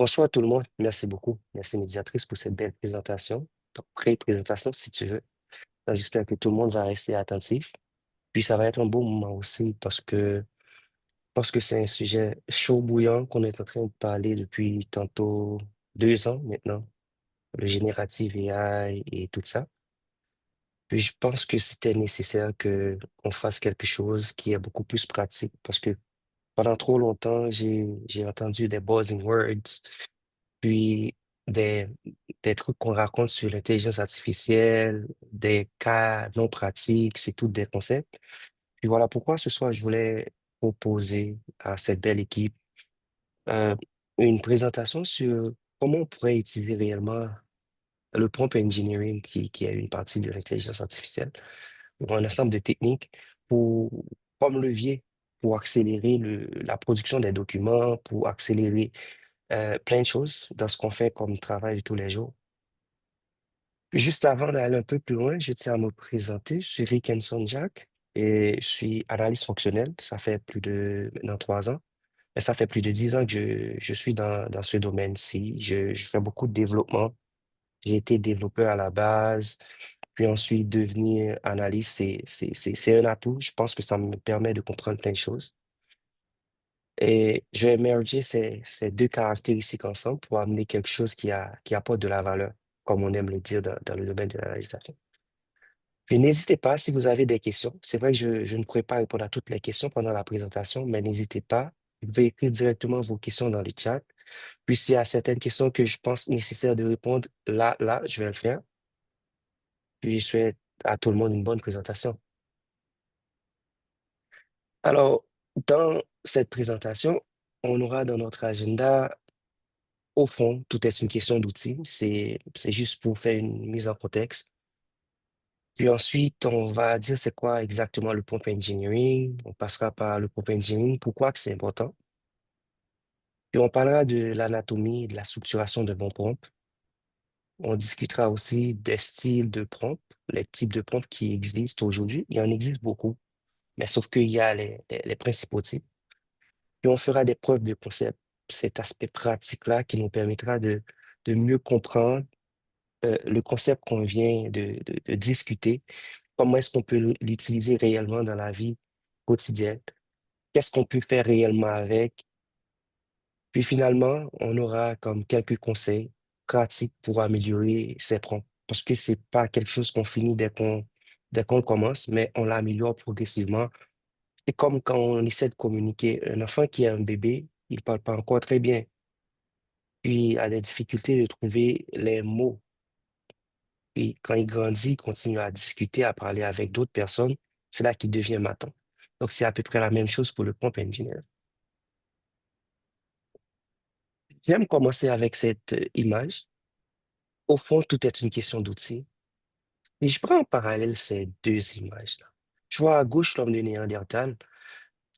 Bonsoir tout le monde. Merci beaucoup. Merci médiatrice pour cette belle présentation. Donc, pré-présentation si tu veux. Donc, j'espère que tout le monde va rester attentif. Puis ça va être un beau moment aussi parce que c'est un sujet chaud bouillant qu'on est en train de parler depuis tantôt 2 ans maintenant, le générative AI et tout ça. Puis je pense que c'était nécessaire que qu'on fasse quelque chose qui est beaucoup plus pratique parce que pendant trop longtemps, j'ai entendu des buzzing words puis des, des trucs qu'on raconte sur l'intelligence artificielle, des cas non pratiques, c'est tout des concepts. Puis voilà pourquoi ce soir, je voulais proposer à cette belle équipe euh, une présentation sur comment on pourrait utiliser réellement le prompt engineering, qui est une partie de l'intelligence artificielle, ou un ensemble de techniques pour, comme levier pour accélérer la production des documents, pour accélérer plein de choses dans ce qu'on fait comme travail de tous les jours. Juste avant d'aller un peu plus loin, je tiens à me présenter. Je suis Rick Henson Jack et je suis analyste fonctionnel. Ça fait plus de maintenant 3 ans. Mais ça fait plus de 10 ans que je suis dans ce domaine-ci. Je fais beaucoup de développement. J'ai été développeur à la base, puis ensuite devenir analyste, c'est un atout. Je pense que ça me permet de comprendre plein de choses. Et je vais merger ces deux caractéristiques ensemble pour amener quelque chose qui apporte de la valeur, comme on aime le dire dans le domaine de l'analyse d'affaires. Puis n'hésitez pas si vous avez des questions. C'est vrai que je ne pourrai pas répondre à toutes les questions pendant la présentation, mais n'hésitez pas. Vous pouvez écrire directement vos questions dans le chat. Puis s'il y a certaines questions que je pense nécessaire de répondre, là, je vais le faire. Puis je souhaite à tout le monde une bonne présentation. Alors, dans cette présentation, on aura dans notre agenda. Au fond, tout est une question d'outils. C'est juste pour faire une mise en contexte. Puis ensuite, on va dire c'est quoi exactement le prompt engineering. On passera par le prompt engineering, pourquoi que c'est important. Puis on parlera de l'anatomie, de la structuration de bons prompts. On discutera aussi des styles de prompts, les types de prompts qui existent aujourd'hui. Il y en existe beaucoup, mais sauf qu'il y a les principaux types. Puis on fera des preuves de concept, cet aspect pratique-là qui nous permettra de mieux comprendre le concept qu'on vient de discuter, comment est-ce qu'on peut l'utiliser réellement dans la vie quotidienne, qu'est-ce qu'on peut faire réellement avec. Puis finalement, on aura comme quelques conseils pratiques pour améliorer ses prompts. Parce que c'est pas quelque chose qu'on finit dès qu'on commence, mais on l'améliore progressivement. C'est comme quand on essaie de communiquer. Un enfant qui est un bébé, il parle pas encore très bien. Puis il a des difficultés de trouver les mots. Puis quand il grandit, il continue à discuter, à parler avec d'autres personnes, c'est là qu'il devient maton. Donc c'est à peu près la même chose pour le prompt engineer. J'aime commencer avec cette image. Au fond, tout est une question d'outils. Et je prends en parallèle ces deux images-là. Je vois à gauche l'homme de Néandertal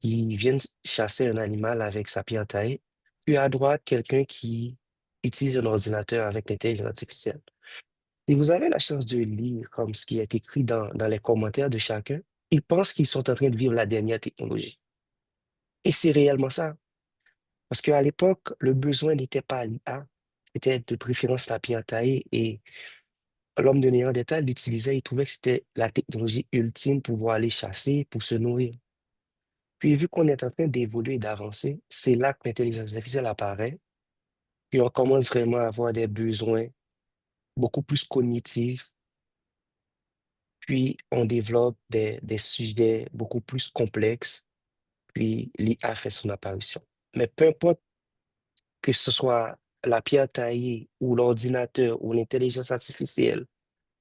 qui vient chasser un animal avec sa pierre taillée, puis à droite, quelqu'un qui utilise un ordinateur avec l'intelligence artificielle. Et vous avez la chance de lire comme ce qui est écrit dans les commentaires de chacun. Ils pensent qu'ils sont en train de vivre la dernière technologie. Et c'est réellement ça. Parce qu'à l'époque, le besoin n'était pas à l'IA, c'était de préférence la pierre taillée. Et l'homme de Néandertal l'utilisait, il trouvait que c'était la technologie ultime pour pouvoir aller chasser, pour se nourrir. Puis vu qu'on est en train d'évoluer et d'avancer, c'est là que l'intelligence artificielle apparaît. Puis on commence vraiment à avoir des besoins beaucoup plus cognitifs. Puis on développe des sujets beaucoup plus complexes. Puis l'IA fait son apparition. Mais peu importe que ce soit la pierre taillée ou l'ordinateur ou l'intelligence artificielle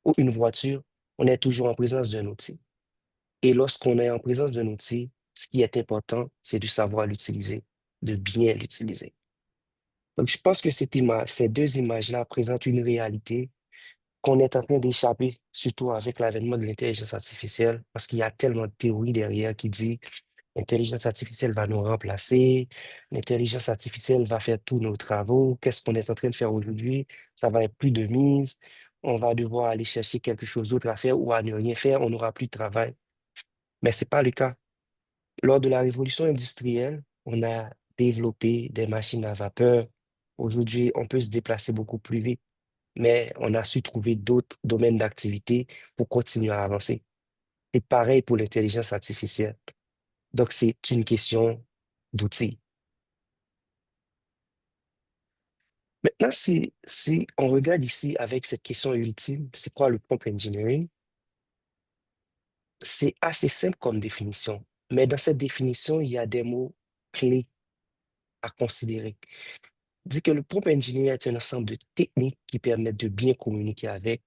ou une voiture, on est toujours en présence d'un outil. Et lorsqu'on est en présence d'un outil, ce qui est important, c'est de savoir l'utiliser, de bien l'utiliser. Donc, je pense que ces deux images-là présentent une réalité qu'on est en train d'échapper, surtout avec l'avènement de l'intelligence artificielle, parce qu'il y a tellement de théories derrière qui disent l'intelligence artificielle va nous remplacer, l'intelligence artificielle va faire tous nos travaux. Qu'est-ce qu'on est en train de faire aujourd'hui? Ça va être plus de mise. On va devoir aller chercher quelque chose d'autre à faire ou à ne rien faire. On n'aura plus de travail. Mais ce n'est pas le cas. Lors de la révolution industrielle, on a développé des machines à vapeur, Aujourd'hui, on peut se déplacer beaucoup plus vite, mais on a su trouver d'autres domaines d'activité pour continuer à avancer. C'est pareil pour l'intelligence artificielle. Donc, c'est une question d'outils. Maintenant, si on regarde ici avec cette question ultime, c'est quoi le prompt engineering? C'est assez simple comme définition, mais dans cette définition, il y a des mots clés à considérer. Dit que le prompt engineering est un ensemble de techniques qui permettent de bien communiquer avec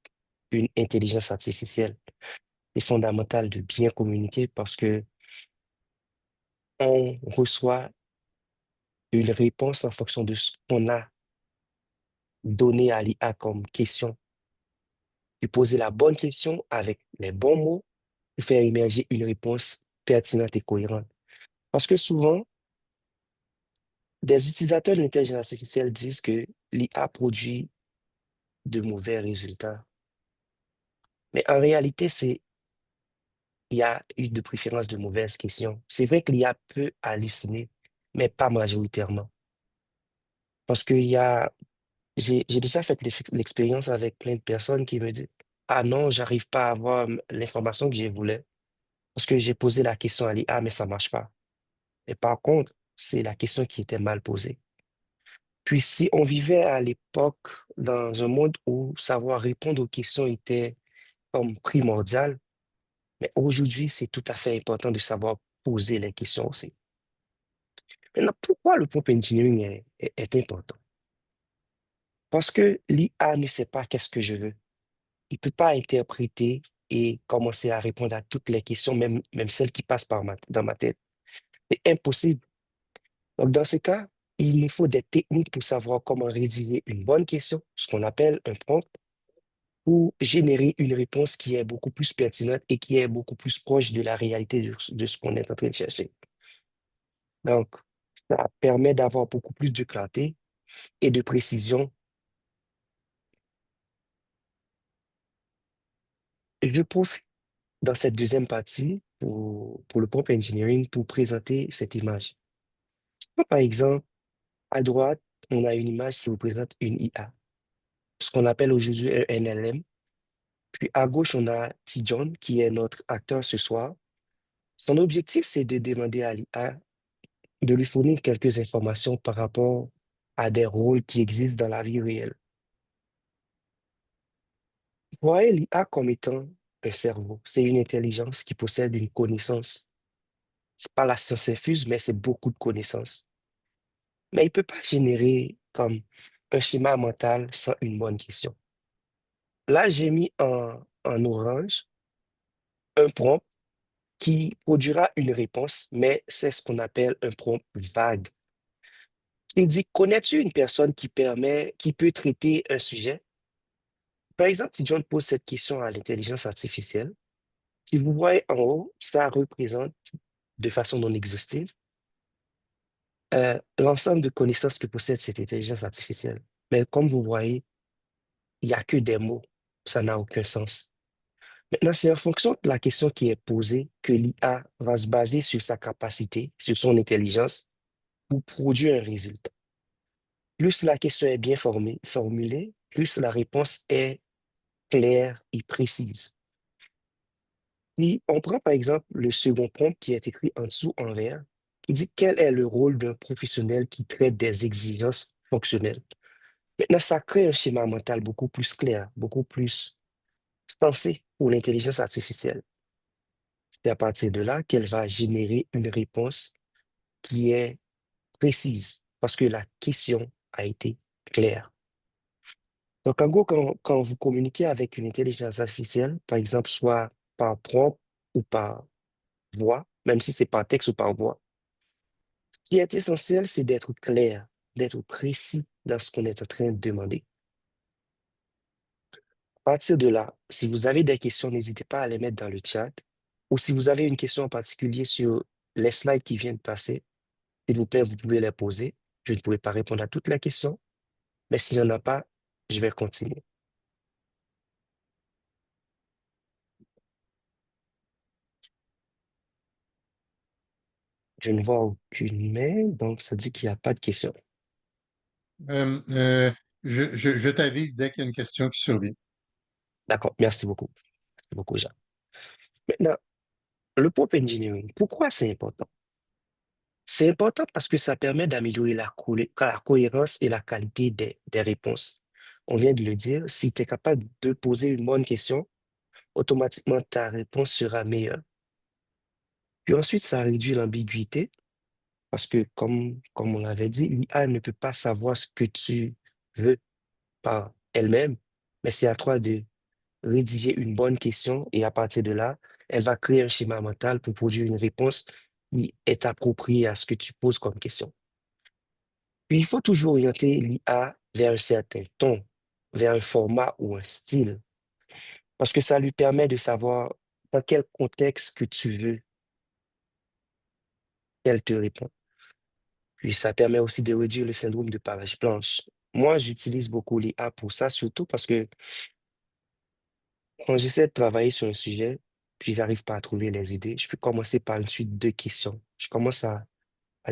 une intelligence artificielle. C'est fondamental de bien communiquer parce que on reçoit une réponse en fonction de ce qu'on a donné à l'IA comme question. De poser la bonne question avec les bons mots pour faire émerger une réponse pertinente et cohérente. Parce que souvent, des utilisateurs de l'intelligence artificielle disent que l'IA produit de mauvais résultats. Mais en réalité, il y a eu de préférence de mauvaises questions. C'est vrai que l'IA peut halluciner, mais pas majoritairement. Parce que j'ai déjà fait l'expérience avec plein de personnes qui me disent, ah non, j'arrive pas à avoir l'information que je voulais. Parce que j'ai posé la question à l'IA, mais ça marche pas. Mais par contre, c'est la question qui était mal posée. Puis si on vivait à l'époque dans un monde où savoir répondre aux questions était comme primordial, mais aujourd'hui, c'est tout à fait important de savoir poser les questions aussi. Maintenant, pourquoi le prompt engineering est important? Parce que l'IA ne sait pas qu'est-ce que je veux. Il ne peut pas interpréter et commencer à répondre à toutes les questions, même celles qui passent dans ma tête. C'est impossible. Donc, dans ce cas, il nous faut des techniques pour savoir comment rédiger une bonne question, ce qu'on appelle un prompt, pour générer une réponse qui est beaucoup plus pertinente et qui est beaucoup plus proche de la réalité de ce qu'on est en train de chercher. Donc, ça permet d'avoir beaucoup plus de clarté et de précision. Je profite dans cette deuxième partie pour le prompt engineering pour présenter cette image. Par exemple, à droite, on a une image qui représente une IA, ce qu'on appelle aujourd'hui un NLM. Puis à gauche, on a T-John, qui est notre acteur ce soir. Son objectif, c'est de demander à l'IA de lui fournir quelques informations par rapport à des rôles qui existent dans la vie réelle. Voyez l'IA comme étant un cerveau. C'est une intelligence qui possède une connaissance. C'est pas la science infuse, mais c'est beaucoup de connaissances. Mais il ne peut pas générer comme un schéma mental sans une bonne question. Là, j'ai mis en orange un prompt qui produira une réponse, mais c'est ce qu'on appelle un prompt vague. Il dit, connais-tu une personne qui peut traiter un sujet? Par exemple, si John pose cette question à l'intelligence artificielle, si vous voyez en haut, ça représente de façon non exhaustive l'ensemble de connaissances que possède cette intelligence artificielle. Mais comme vous voyez, il n'y a que des mots. Ça n'a aucun sens. Maintenant, c'est en fonction de la question qui est posée que l'IA va se baser sur sa capacité, sur son intelligence pour produire un résultat. Plus la question est bien formulée, plus la réponse est claire et précise. Si on prend par exemple le second prompt qui est écrit en dessous en vert, qui dit quel est le rôle d'un professionnel qui traite des exigences fonctionnelles. Maintenant, ça crée un schéma mental beaucoup plus clair, beaucoup plus sensé pour l'intelligence artificielle. C'est à partir de là qu'elle va générer une réponse qui est précise parce que la question a été claire. Donc, en gros, quand vous communiquez avec une intelligence artificielle, par exemple, soit par prompt ou par voix, même si c'est par texte ou par voix, ce qui est essentiel, c'est d'être clair, d'être précis dans ce qu'on est en train de demander. À partir de là, si vous avez des questions, n'hésitez pas à les mettre dans le chat. Ou si vous avez une question en particulier sur les slides qui viennent de passer, s'il vous plaît, vous pouvez les poser. Je ne pourrai pas répondre à toutes les questions, mais s'il n'y en a pas, je vais continuer. Je ne vois aucune mail, donc ça dit qu'il n'y a pas de questions. Euh, euh, je t'avise dès qu'il y a une question qui survient. D'accord, merci beaucoup. Merci beaucoup, Jean. Maintenant, le prompt engineering, pourquoi c'est important? C'est important parce que ça permet d'améliorer la cohérence et la qualité des réponses. On vient de le dire, si tu es capable de poser une bonne question, automatiquement ta réponse sera meilleure. Puis ensuite, ça réduit l'ambiguïté parce que, comme on l'avait dit, l'IA ne peut pas savoir ce que tu veux par elle-même, mais c'est à toi de rédiger une bonne question et à partir de là, elle va créer un schéma mental pour produire une réponse qui est appropriée à ce que tu poses comme question. Puis il faut toujours orienter l'IA vers un certain ton, vers un format ou un style, parce que ça lui permet de savoir dans quel contexte que tu veux qu'elle te réponde. Puis ça permet aussi de réduire le syndrome de page blanche. Moi, j'utilise beaucoup l'IA pour ça, surtout parce que quand j'essaie de travailler sur un sujet, puis j'arrive pas à trouver les idées, je peux commencer par une suite de questions. Je commence à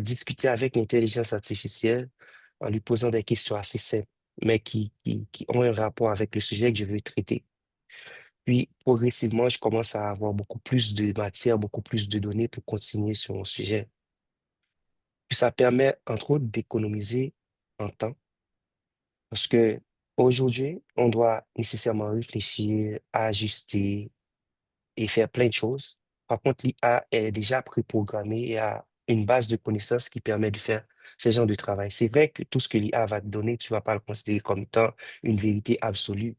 discuter avec l'intelligence artificielle en lui posant des questions assez simples, mais qui ont un rapport avec le sujet que je veux traiter. Puis, progressivement, je commence à avoir beaucoup plus de matière, beaucoup plus de données pour continuer sur mon sujet. Puis, ça permet, entre autres, d'économiser en temps, parce que aujourd'hui, on doit nécessairement réfléchir, ajuster et faire plein de choses. Par contre, l'IA est déjà préprogrammée et a une base de connaissances qui permet de faire ce genre de travail. C'est vrai que tout ce que l'IA va te donner, tu vas pas le considérer comme étant une vérité absolue.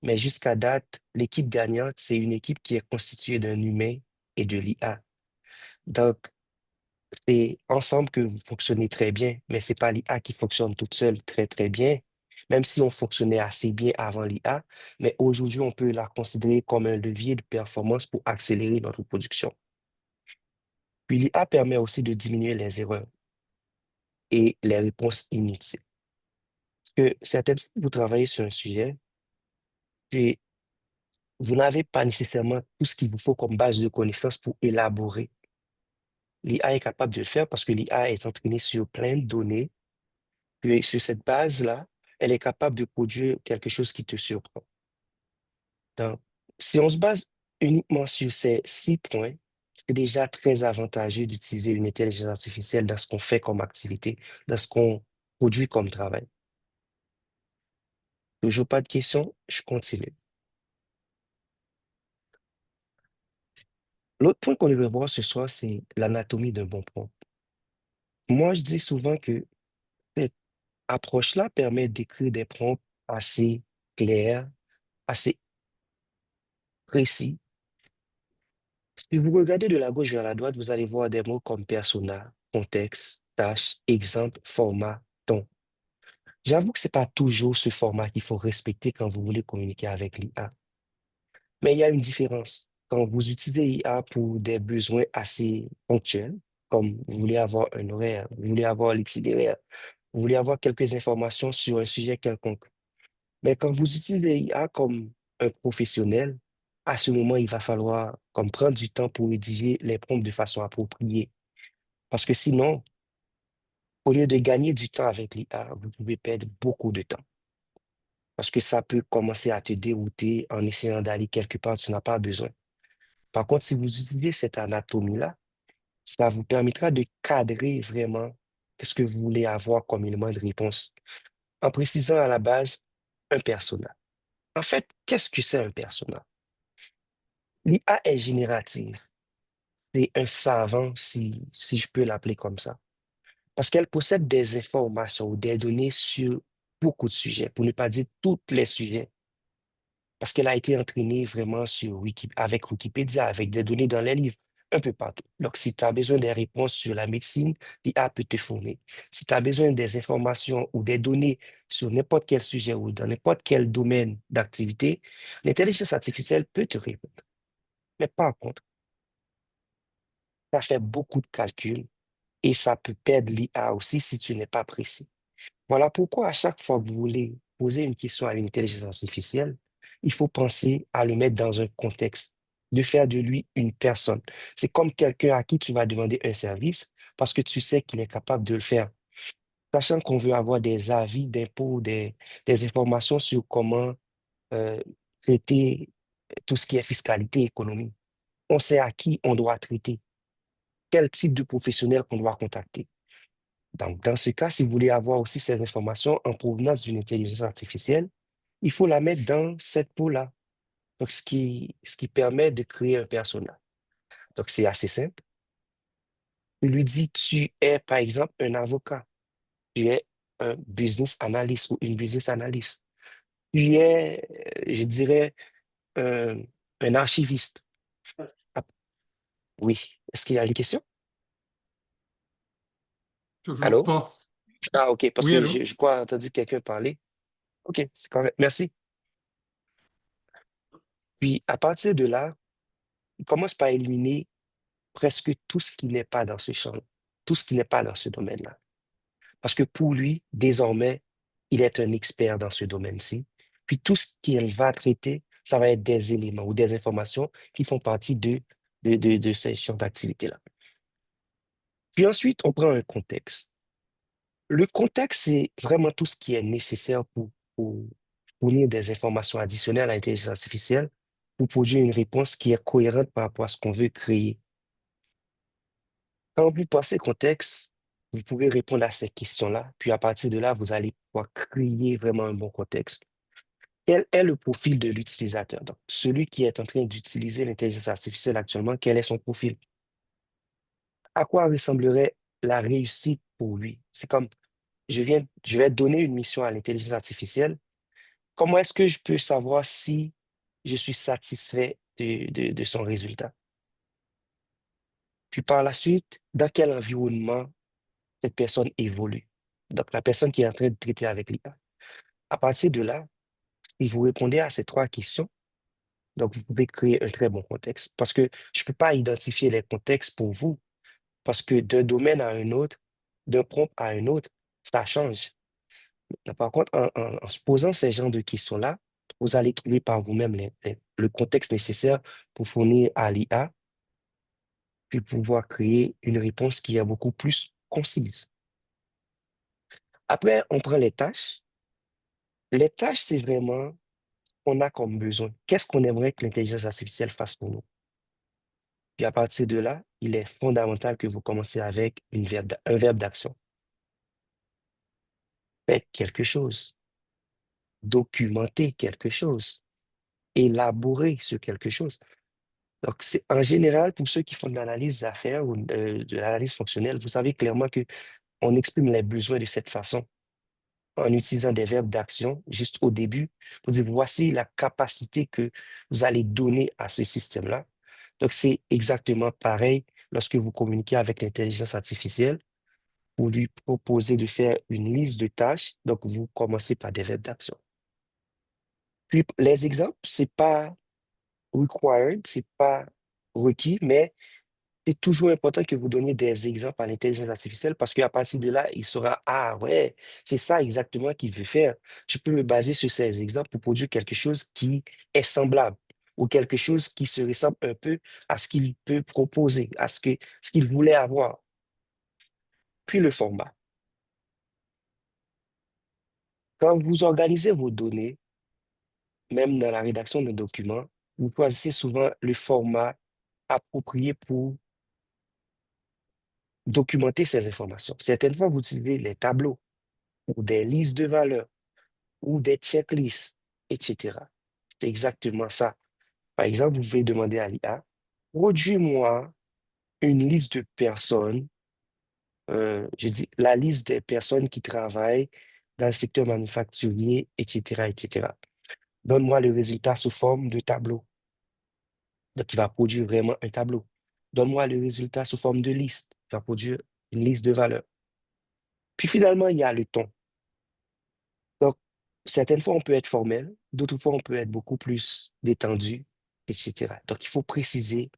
Mais jusqu'à date, l'équipe gagnante, c'est une équipe qui est constituée d'un humain et de l'IA. Donc, c'est ensemble que vous fonctionnez très bien, mais c'est pas l'IA qui fonctionne toute seule très, très bien, même si on fonctionnait assez bien avant l'IA, mais aujourd'hui, on peut la considérer comme un levier de performance pour accélérer notre production. Puis l'IA permet aussi de diminuer les erreurs et les réponses inutiles. Parce que certaines fois, vous travaillez sur un sujet, puis vous n'avez pas nécessairement tout ce qu'il vous faut comme base de connaissances pour élaborer. L'IA est capable de le faire parce que l'IA est entraînée sur plein de données. Puis sur cette base-là, elle est capable de produire quelque chose qui te surprend. Donc, si on se base uniquement sur ces 6 points, c'est déjà très avantageux d'utiliser une intelligence artificielle dans ce qu'on fait comme activité, dans ce qu'on produit comme travail. Toujours pas de questions, je continue. L'autre point qu'on devrait voir ce soir, c'est l'anatomie d'un bon prompt. Moi, je dis souvent que cette approche-là permet d'écrire des prompts assez clairs, assez précis. Si vous regardez de la gauche vers la droite, vous allez voir des mots comme persona, contexte, tâche, exemple, format, ton. J'avoue que c'est pas toujours ce format qu'il faut respecter quand vous voulez communiquer avec l'IA. Mais il y a une différence. Quand vous utilisez l'IA pour des besoins assez ponctuels, comme vous voulez avoir un horaire, vous voulez avoir l'itinéraire, vous voulez avoir quelques informations sur un sujet quelconque. Mais quand vous utilisez l'IA comme un professionnel, à ce moment, il va falloir comme prendre du temps pour rédiger les prompts de façon appropriée. Parce que sinon, au lieu de gagner du temps avec l'IA, vous pouvez perdre beaucoup de temps. Parce que ça peut commencer à te dérouter en essayant d'aller quelque part où tu n'as pas besoin. Par contre, si vous utilisez cette anatomie-là, ça vous permettra de cadrer vraiment ce que vous voulez avoir comme élément de réponse en précisant à la base un persona. En fait, qu'est-ce que c'est un persona? L'IA est générative. C'est un savant, si je peux l'appeler comme ça. Parce qu'elle possède des informations ou des données sur beaucoup de sujets, pour ne pas dire tous les sujets. Parce qu'elle a été entraînée vraiment avec Wikipédia, avec des données dans les livres, un peu partout. Donc, si tu as besoin des réponses sur la médecine, l'IA peut te fournir. Si tu as besoin des informations ou des données sur n'importe quel sujet ou dans n'importe quel domaine d'activité, l'intelligence artificielle peut te répondre. Mais par contre, ça fait beaucoup de calculs et ça peut perdre l'IA aussi si tu n'es pas précis. Voilà pourquoi à chaque fois que vous voulez poser une question à une intelligence artificielle, il faut penser à le mettre dans un contexte, de faire de lui une personne. C'est comme quelqu'un à qui tu vas demander un service parce que tu sais qu'il est capable de le faire. sachant qu'on veut avoir des avis d'impôts, des informations sur comment euh, traiter tout ce qui est fiscalité, économie. On sait à qui on doit traiter, quel type de professionnel qu'on doit contacter. Donc, dans ce cas, si vous voulez avoir aussi ces informations en provenance d'une intelligence artificielle, il faut la mettre dans cette peau-là. Donc, ce qui permet de créer un personnage. Donc, c'est assez simple. Il lui dit, tu es, par exemple, un avocat. Tu es un business analyst ou une business analyst. Tu es, je dirais, un, un archiviste. Ah, oui. Est-ce qu'il y a une question? Toujours Allô? pas. Ah, OK, parce Oui, que allô? je crois avoir entendu quelqu'un parler. OK, c'est correct. Merci. Puis, à partir de là, il commence par éliminer presque tout ce qui n'est pas dans ce champ, tout ce qui n'est pas dans ce domaine-là. Parce que pour lui, désormais, il est un expert dans ce domaine-ci. Puis tout ce qu'il va traiter, ça va être des éléments ou des informations qui font partie de ces champs d'activité-là. Puis ensuite, on prend un contexte. Le contexte, c'est vraiment tout ce qui est nécessaire pour fournir des informations additionnelles à l'intelligence artificielle pour produire une réponse qui est cohérente par rapport à ce qu'on veut créer. Quand vous pensez contexte, vous pouvez répondre à ces questions-là, puis à partir de là, vous allez pouvoir créer vraiment un bon contexte. Quel est le profil de l'utilisateur? Donc, celui qui est en train d'utiliser l'intelligence artificielle actuellement, quel est son profil? À quoi ressemblerait la réussite pour lui? C'est comme, je vais donner une mission à l'intelligence artificielle. Comment est-ce que je peux savoir si je suis satisfait de son résultat? Puis par la suite, dans quel environnement cette personne évolue? Donc, la personne qui est en train de traiter avec l'IA. À partir de là, si vous répondez à ces trois questions, donc vous pouvez créer un très bon contexte parce que je ne peux pas identifier les contextes pour vous parce que d'un domaine à un autre, d'un prompt à un autre, ça change. Là, par contre, en se posant ces genres de questions-là, vous allez trouver par vous-même le contexte nécessaire pour fournir à l'IA, puis pouvoir créer une réponse qui est beaucoup plus concise. Après, on prend les tâches. Les tâches, c'est vraiment ce qu'on a comme besoin. Qu'est-ce qu'on aimerait que l'intelligence artificielle fasse pour nous? Puis à partir de là, il est fondamental que vous commencez avec un verbe d'action. Faites quelque chose, documentez quelque chose, élaborez ce quelque chose. Donc, c'est en général, pour ceux qui font de l'analyse d'affaires ou de l'analyse fonctionnelle, vous savez clairement que on exprime les besoins de cette façon, en utilisant des verbes d'action juste au début. Vous dites, voici la capacité que vous allez donner à ce système-là. Donc, c'est exactement pareil lorsque vous communiquez avec l'intelligence artificielle. Vous lui proposez de faire une liste de tâches. Donc, vous commencez par des verbes d'action. Puis, les exemples, c'est pas required, c'est pas requis, mais c'est toujours important que vous donniez des exemples à l'intelligence artificielle parce qu'à partir de là, il saura, ah ouais, c'est ça exactement qu'il veut faire. Je peux me baser sur ces exemples pour produire quelque chose qui est semblable ou quelque chose qui se ressemble un peu à ce qu'il peut proposer, ce qu'il voulait avoir. Puis le format. Quand vous organisez vos données, même dans la rédaction d'un document, vous choisissez souvent le format approprié pour documenter ces informations. Certaines fois, vous utilisez les tableaux ou des listes de valeurs ou des checklists, etc. C'est exactement ça. Par exemple, vous pouvez demander à l'IA, produis-moi une liste de personnes, je dis la liste des personnes qui travaillent dans le secteur manufacturier, etc., etc. Donne-moi le résultat sous forme de tableau. Donc, il va produire vraiment un tableau. Donne-moi le résultat sous forme de liste. Il va produire une liste de valeurs. Puis finalement, il y a le ton. Donc, certaines fois, on peut être formel, d'autres fois, on peut être beaucoup plus détendu, etc. Donc, il faut préciser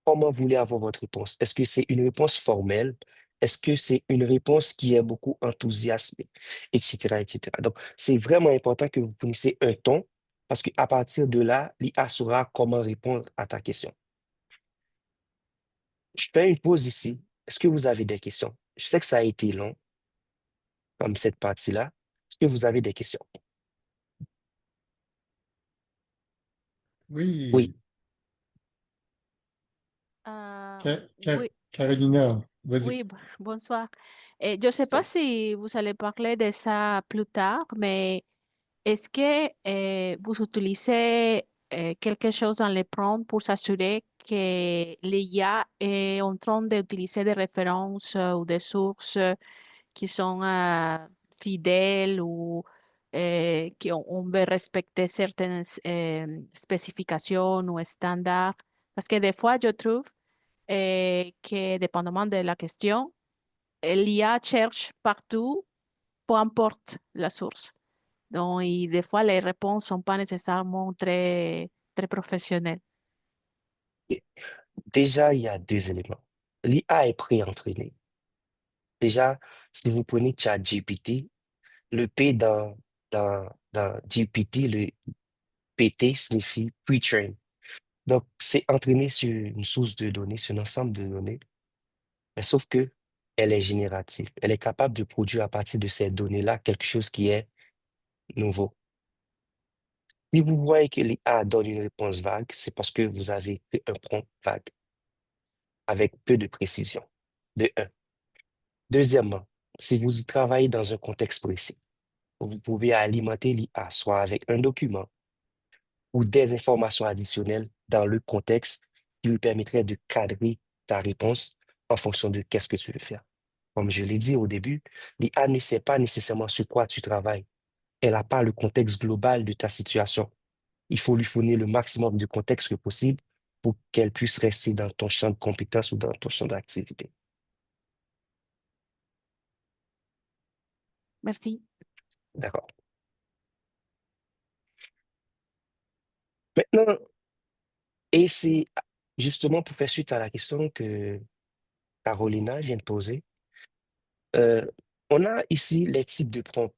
comment vous voulez avoir votre réponse. Est-ce que c'est une réponse formelle? Est-ce que c'est une réponse qui est beaucoup enthousiasmée, etc., etc. Donc, c'est vraiment important que vous fournissez un ton parce qu'à partir de là, l'IA saura comment répondre à ta question. Je fais une pause ici. Est-ce que vous avez des questions? Je sais que ça a été long. comme cette partie-là. Est-ce que vous avez des questions? Oui, Oui, Euh, Ca- oui, Carolina, vas-y. oui, bonsoir. Je ne sais pas ça- si vous allez parler de ça plus tard, mais est-ce que vous utilisez quelque chose dans les prompts pour s'assurer que l'IA est en train d'utiliser des références ou des sources qui sont fidèles ou qu'on veut respecter certaines spécifications ou standards? Parce que des fois, je trouve que dépendamment de la question, l'IA cherche partout, peu importe la source. Donc, et des fois, les réponses ne sont pas nécessairement très professionnelles. et déjà, il y a deux éléments. L'IA est pré-entraînée. Déjà, si vous prenez ChatGPT, le P dans GPT, le PT signifie pre-train. Donc, c'est entraîné sur une source de données, sur un ensemble de données, mais sauf que elle est générative. Elle est capable de produire à partir de ces données-là quelque chose qui est nouveau. Si vous voyez que l'IA donne une réponse vague, c'est parce que vous avez fait un prompt vague avec peu de précision. De un. Deuxièmement, si vous travaillez dans un contexte précis, vous pouvez alimenter l'IA soit avec un document ou des informations additionnelles dans le contexte qui lui permettraient de cadrer ta réponse en fonction de qu'est-ce que tu veux faire. Comme je l'ai dit au début, l'IA ne sait pas nécessairement sur quoi tu travailles. Elle n'a pas le contexte global de ta situation. Il faut lui fournir le maximum de contexte que possible pour qu'elle puisse rester dans ton champ de compétences ou dans ton champ d'activité. Merci. D'accord. Maintenant, et c'est justement pour faire suite à la question que Carolina vient de poser, euh, on a ici les types de prompts.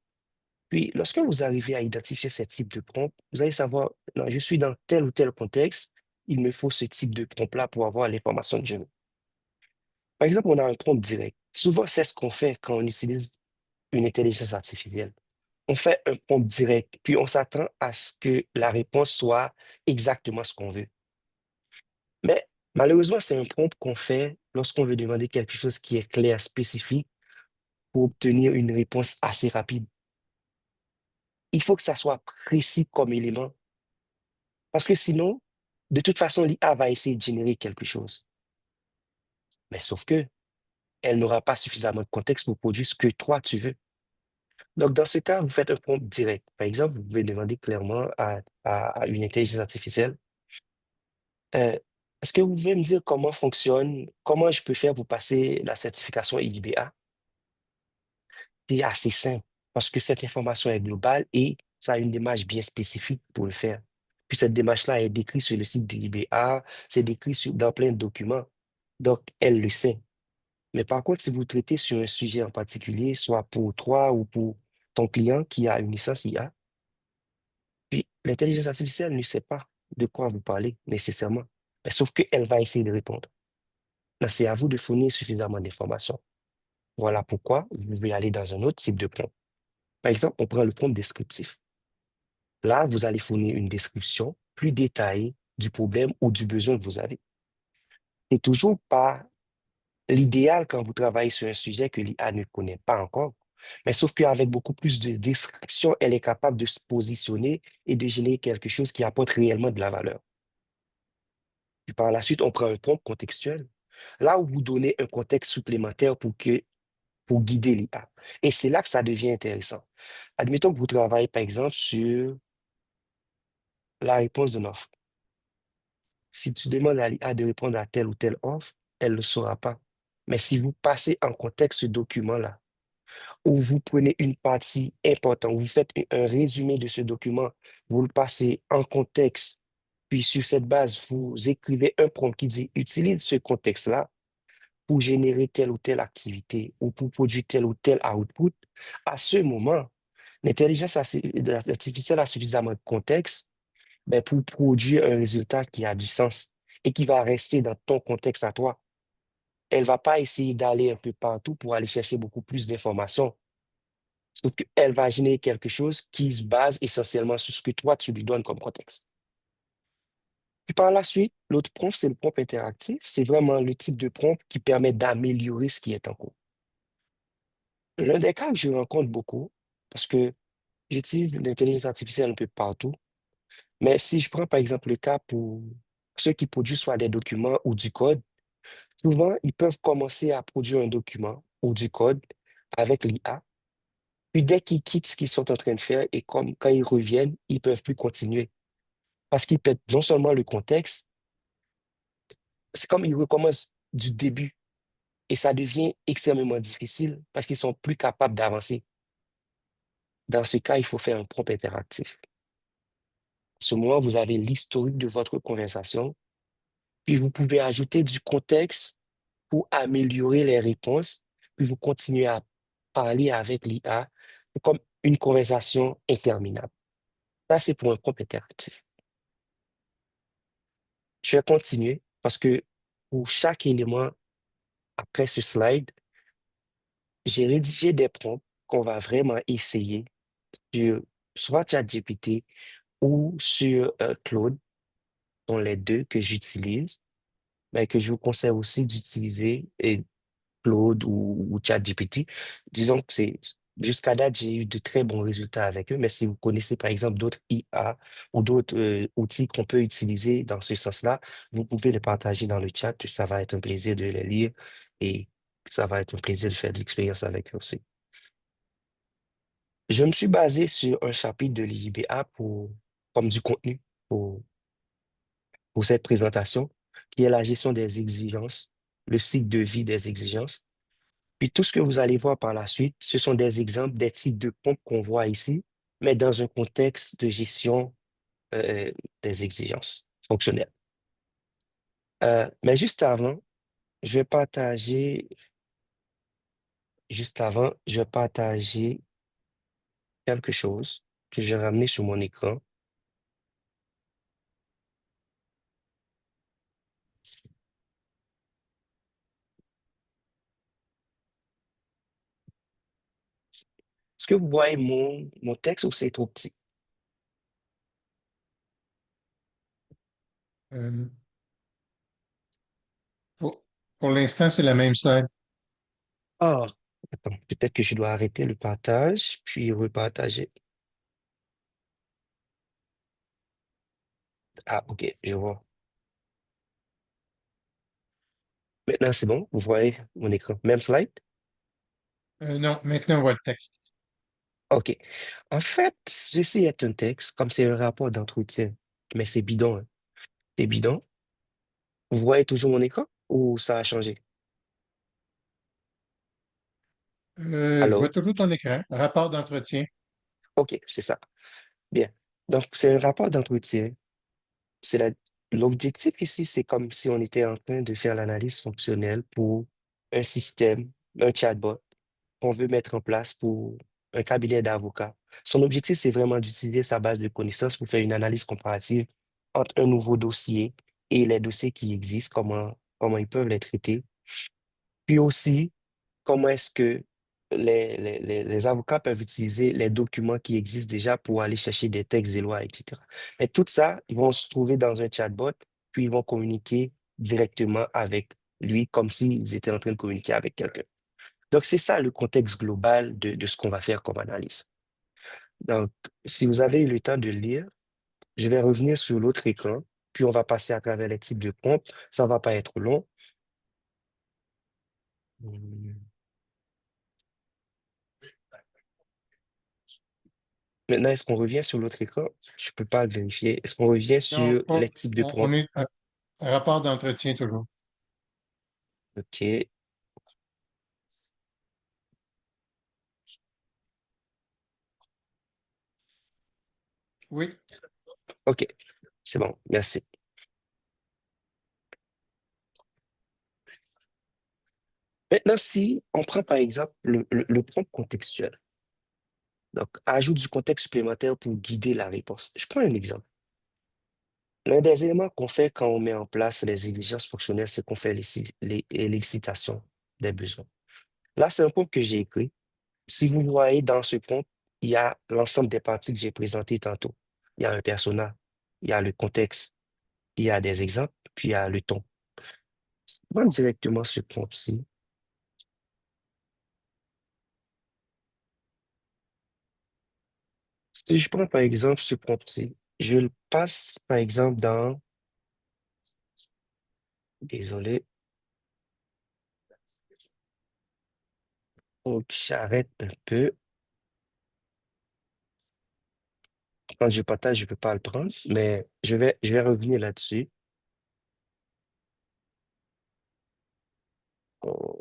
Puis, lorsque vous arrivez à identifier ces types de prompts, vous allez savoir, non, je suis dans tel ou tel contexte, il me faut ce type de prompt-là pour avoir l'information que je veux. Par exemple, on a un prompt direct. Souvent, c'est ce qu'on fait quand on utilise une intelligence artificielle. On fait un prompt direct, puis on s'attend à ce que la réponse soit exactement ce qu'on veut. Mais malheureusement, c'est un prompt qu'on fait lorsqu'on veut demander quelque chose qui est clair, spécifique, pour obtenir une réponse assez rapide. Il faut que ça soit précis comme élément, parce que sinon, de toute façon, l'IA va essayer de générer quelque chose. Mais sauf que elle n'aura pas suffisamment de contexte pour produire ce que toi, tu veux. Donc, dans ce cas, vous faites un prompt direct. Par exemple, vous pouvez demander clairement à une intelligence artificielle, euh, est-ce que vous pouvez me dire comment fonctionne, comment je peux faire pour passer la certification IBA? C'est assez simple parce que cette information est globale et ça a une démarche bien spécifique pour le faire. Puis cette démarche-là est décrite sur le site de l'IBA, c'est décrit dans plein de documents. Donc, elle le sait. Mais par contre, si vous traitez sur un sujet en particulier, soit pour toi ou pour ton client qui a une licence IA, puis l'intelligence artificielle ne sait pas de quoi vous parlez nécessairement. Mais sauf qu'elle va essayer de répondre. Là, c'est à vous de fournir suffisamment d'informations. Voilà pourquoi vous pouvez aller dans un autre type de prompt. Par exemple, on prend le prompt descriptif. Là, vous allez fournir une description plus détaillée du problème ou du besoin que vous avez. C'est toujours pas l'idéal quand vous travaillez sur un sujet que l'IA ne connaît pas encore. Mais sauf qu'avec beaucoup plus de description, elle est capable de se positionner et de générer quelque chose qui apporte réellement de la valeur. Puis par la suite, on prend un prompt contextuel. Là où vous donnez un contexte supplémentaire pour guider l'IA. Et c'est là que ça devient intéressant. Admettons que vous travaillez, par exemple, sur la réponse d'une offre. Si tu demandes à l'IA de répondre à telle ou telle offre, elle ne le saura pas. Mais si vous passez en contexte ce document-là, où vous prenez une partie importante, vous faites un résumé de ce document, vous le passez en contexte, puis sur cette base, vous écrivez un prompt qui dit utilise ce contexte-là pour générer telle ou telle activité ou pour produire tel ou tel output. À ce moment, l'intelligence artificielle a suffisamment de contexte pour produire un résultat qui a du sens et qui va rester dans ton contexte à toi. Elle ne va pas essayer d'aller un peu partout pour aller chercher beaucoup plus d'informations. Sauf qu'elle va générer quelque chose qui se base essentiellement sur ce que toi, tu lui donnes comme contexte. Puis par la suite, l'autre prompt, c'est le prompt interactif. C'est vraiment le type de prompt qui permet d'améliorer ce qui est en cours. L'un des cas que je rencontre beaucoup, parce que j'utilise l'intelligence artificielle un peu partout, mais si je prends par exemple le cas pour ceux qui produisent soit des documents ou du code, souvent ils peuvent commencer à produire un document ou du code avec l'IA, puis dès qu'ils quittent ce qu'ils sont en train de faire et comme quand ils reviennent, ils peuvent plus continuer parce qu'ils perdent non seulement le contexte, c'est comme ils recommencent du début et ça devient extrêmement difficile parce qu'ils sont plus capables d'avancer. Dans ce cas, il faut faire un prompt interactif. À ce moment, vous avez l'historique de votre conversation, puis vous pouvez ajouter du contexte pour améliorer les réponses, puis vous continuez à parler avec l'IA. C'est comme une conversation interminable. Ça, c'est pour un prompt interactif. Je vais continuer parce que pour chaque élément après ce slide, j'ai rédigé des prompts qu'on va vraiment essayer sur soit ChatGPT ou sur Claude, sont les deux que j'utilise, mais que je vous conseille aussi d'utiliser Claude ou ChatGPT. Disons que jusqu'à date, j'ai eu de très bons résultats avec eux, mais si vous connaissez par exemple d'autres IA ou d'autres outils qu'on peut utiliser dans ce sens-là, vous pouvez les partager dans le chat. Ça va être un plaisir de les lire et ça va être un plaisir de faire de l'expérience avec eux aussi. Je me suis basé sur un chapitre de l'IBA comme du contenu pour, pour cette présentation, qui est la gestion des exigences, le cycle de vie des exigences. Puis tout ce que vous allez voir par la suite, ce sont des exemples des types de pompes qu'on voit ici, mais dans un contexte de gestion des exigences fonctionnelles. Mais juste avant, je vais partager quelque chose que j'ai ramené sur mon écran. Est-ce que vous voyez mon texte ou c'est trop petit? Euh, pour pour l'instant, c'est la même slide. Ah, attends, peut-être que je dois arrêter le partage, puis repartager. Ah, ok, je vois. Maintenant, c'est bon, vous voyez mon écran. Même slide? Non, maintenant, on voit le texte. OK. En fait, ceci est un texte, comme c'est un rapport d'entretien, mais c'est bidon, hein. C'est bidon. Vous voyez toujours mon écran ou ça a changé? Je vois Allô? toujours ton écran. Rapport d'entretien. OK, c'est ça. Bien. Donc, c'est un rapport d'entretien. C'est la... L'objectif ici, c'est comme si on était en train de faire l'analyse fonctionnelle pour un système, un chatbot qu'on veut mettre en place pour un cabinet d'avocats. Son objectif, c'est vraiment d'utiliser sa base de connaissances pour faire une analyse comparative entre un nouveau dossier et les dossiers qui existent, comment ils peuvent les traiter. Puis aussi, comment est-ce que les avocats peuvent utiliser les documents qui existent déjà pour aller chercher des textes et lois, etc. Mais tout ça, ils vont se trouver dans un chatbot, puis ils vont communiquer directement avec lui comme s'ils étaient en train de communiquer avec quelqu'un. Donc, c'est ça le contexte global de ce qu'on va faire comme analyse. Donc, si vous avez eu le temps de lire, je vais revenir sur l'autre écran, puis on va passer à travers les types de prompts. Ça ne va pas être long. Hum. Maintenant, est-ce qu'on revient sur l'autre écran? Je ne peux pas le vérifier. Est-ce qu'on revient Non, sur les types de on prompts? est à rapport d'entretien toujours. OK. Oui. OK. C'est bon. Merci. Maintenant, si on prend par exemple le prompt contextuel, donc ajoute du contexte supplémentaire pour guider la réponse. Je prends un exemple. L'un des éléments qu'on fait quand on met en place les exigences fonctionnelles, c'est qu'on fait l'excitation des besoins. Là, c'est un point que j'ai écrit. Si vous voyez dans ce prompt, il y a l'ensemble des parties que j'ai présentées tantôt. Il y a un persona, il y a le contexte, il y a des exemples, puis il y a le ton. Prends directement ce prompt-ci. Si je prends par exemple ce prompt-ci, je le passe par exemple dans, désolé, donc j'arrête un peu. Quand je partage, je ne peux pas le prendre, mais je vais revenir là-dessus. Oh,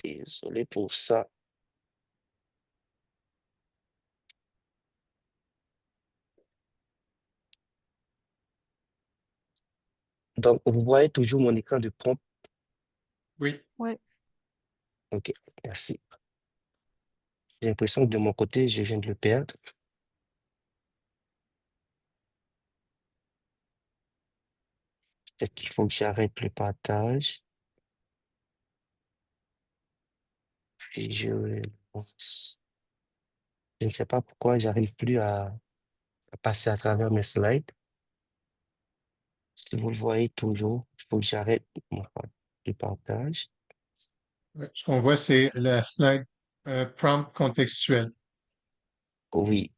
désolé pour ça. Donc, vous voyez toujours mon écran de prompt. Oui. Oui, OK, merci. J'ai l'impression que de mon côté, je viens de le perdre. Peut-être qu'il faut que j'arrête le partage. Puis je lance. Je ne sais pas pourquoi j'arrive plus à passer à travers mes slides. Si vous le voyez toujours, il faut que j'arrête le partage. Oui. Ce qu'on voit, c'est la slide prompt contextuel. Oui,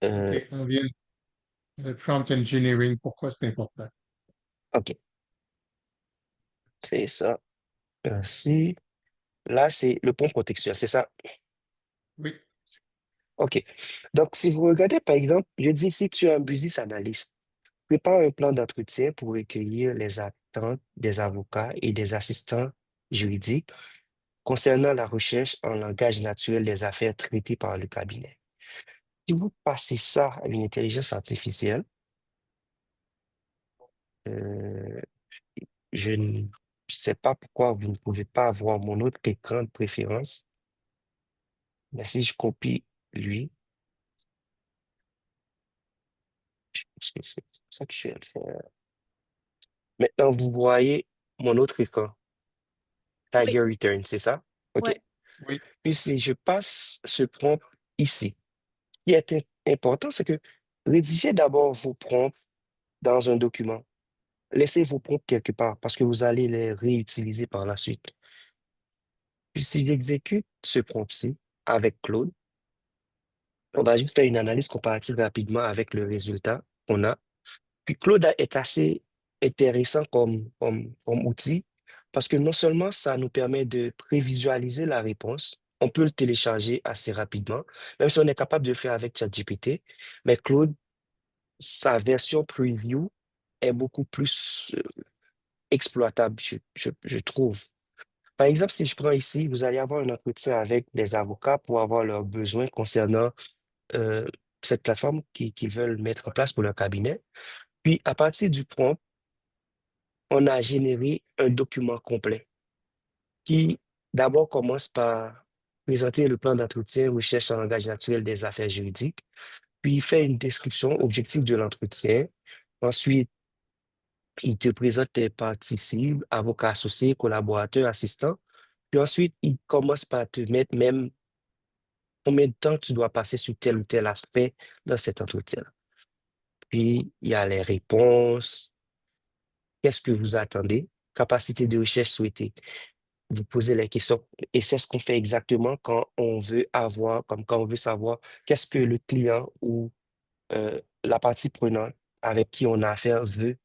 OK, euh, on vient de prompt engineering. Pourquoi c'est important? OK, c'est ça. Merci. Là, c'est le point contextuel, c'est ça? Oui, OK. Donc, si vous regardez, par exemple, je dis si tu es un business analyst, prépare un plan d'entretien pour recueillir les attentes des avocats et des assistants juridiques concernant la recherche en langage naturel des affaires traitées par le cabinet. Si vous passez ça à une intelligence artificielle, euh, je ne sais pas pourquoi vous ne pouvez pas avoir mon autre écran de préférence, mais si je copie lui, je pense que c'est ça que je vais faire. Maintenant, vous voyez mon autre écran, oui, Tiger Return, c'est ça? OK. oui, oui, Puis si je passe ce prompt ici, ce qui est important, c'est que rédigez d'abord vos prompts dans un document. Laissez vos prompts quelque part parce que vous allez les réutiliser par la suite. Puis si j'exécute ce prompt-ci avec Claude, on va juste faire une analyse comparative rapidement avec le résultat qu'on a. Puis est assez intéressant comme outil parce que non seulement ça nous permet de prévisualiser la réponse, on peut le télécharger assez rapidement, même si on est capable de le faire avec ChatGPT, mais Claude, sa version preview est beaucoup plus exploitable, je trouve. Par exemple, si je prends ici, vous allez avoir un entretien avec des avocats pour avoir leurs besoins concernant euh, cette plateforme qu'ils veulent mettre en place pour leur cabinet. Puis, à partir du prompt, on a généré un document complet qui d'abord commence par présenter le plan d'entretien, recherche en langage naturel des affaires juridiques, puis il fait une description objective de l'entretien. Ensuite, il te présente tes parties cibles, avocats associés, collaborateurs, assistants. Puis ensuite, il commence par te mettre même combien de temps tu dois passer sur tel ou tel aspect dans cet entretien. Puis, il y a les réponses, qu'est-ce que vous attendez, capacité de recherche souhaitée. Vous posez les questions et c'est ce qu'on fait exactement quand on veut avoir, comme quand on veut savoir qu'est-ce que le client ou la partie prenante avec qui on a affaire veut